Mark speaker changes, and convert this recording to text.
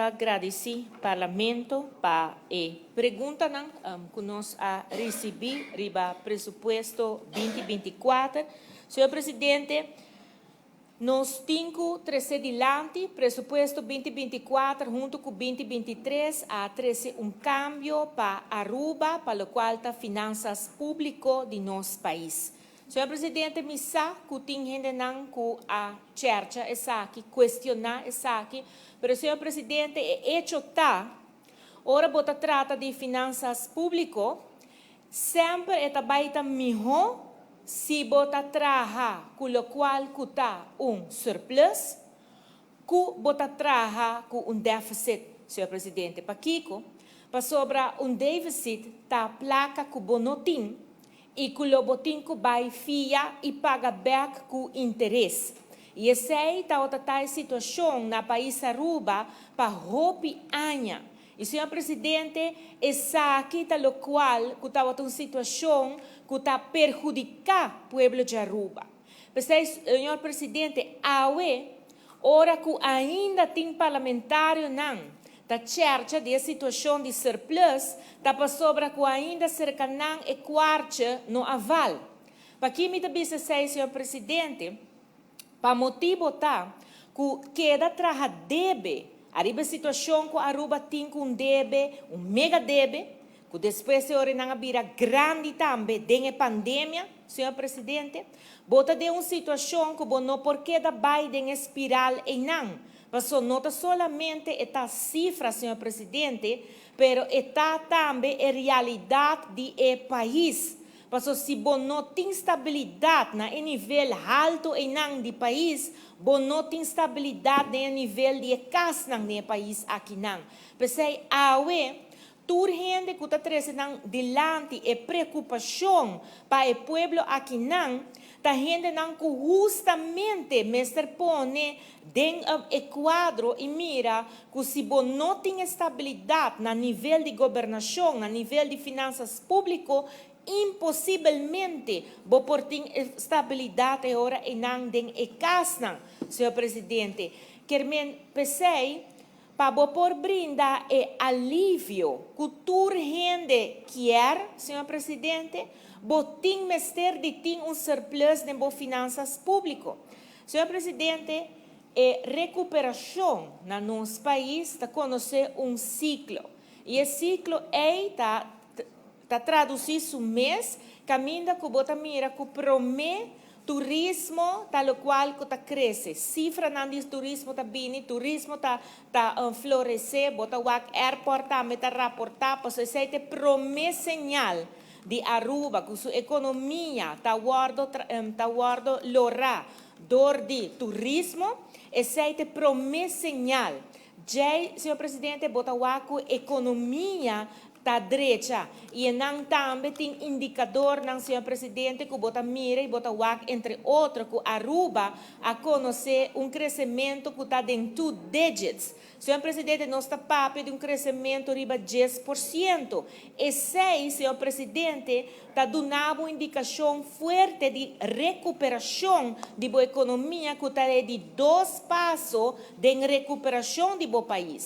Speaker 1: agradecer ao Parlamento para a pergunta que nós recebemos riba presupuesto 2024. Senhor Presidente, nós temos trazer adiante presupuesto 2024 junto com 2023 a trazer cambio para Aruba, para o qual está finanças públicas de nosso país. Senhor Presidente, me sabe que tem gente que a cerca essa aqui, questionar essa aqui, mas Senhor Presidente, é hecho tá, ora bota trata de finanças públicas, sempre é baita melhor se bota traha com o qual cuta surplus, que bota traha com déficit, Senhor Presidente. Para Kiko, para sobra déficit, tá placa com bonotim, e que o botim que vai fia e paga back com interesse. E essa é a situação na país Aruba para roupi anha. E, senhor Presidente, essa aqui está o qual que está uma situação que está perjudicar o povo de Aruba. Senhor Presidente, ora que ainda tem parlamentário não, da cerca de situação de surplus, da para sobra que ainda cerca não é quarto no aval. Para que me disse, senhor Presidente, para motivo tá, que queda traja debe, arriba situação que Aruba tem debe, mega debe, que depois se ora não vira grande também, tem a pandemia, senhor Presidente, bota de uma situação que não porque da Biden espiral e não. Mas nota solamente esta cifra, senhor Presidente, pero está também a realidade do país. Mas se não tem estabilidade na nível alto e não do país, não tem estabilidade no nível de casa no país aqui não. Mas toda gente que está trazendo delante é preocupação para o povo aqui não, a gente não que justamente mestre põe dentro do quadro e mira que se não tem estabilidade na nível de governação, na nível de finanças públicas, impossivelmente vou por ter estabilidade agora e não dentro de casa, senhor Presidente. Quero pensei para por brindar alívio que toda gente quer, senhor Presidente, botim mestre de ter surplus de finanças públicas. Senhor Presidente, recuperação no nosso país está conhecer ciclo. E esse ciclo está traduzido mês, caminho que bota mira que promete turismo, tal qual que está cresce. Cifra não diz turismo está bem, turismo está florescer, bota o airport também está raportar, pois esse é promete señal de Aruba, que sua economia está guardo lorá, dor de turismo, esse é promete señal. Já, senhor Presidente, bota o economia está direita e não também tem indicador, não, senhor Presidente, que bota mira e bota entre outros, que Aruba a conhecer crescimento que está dentro de digits. Senhor Presidente, nós está papo de crescimento riba 10%. E sei, senhor Presidente, está dando uma indicação forte de recuperação de boa economia, que está de 2 passos de recuperação de boa país.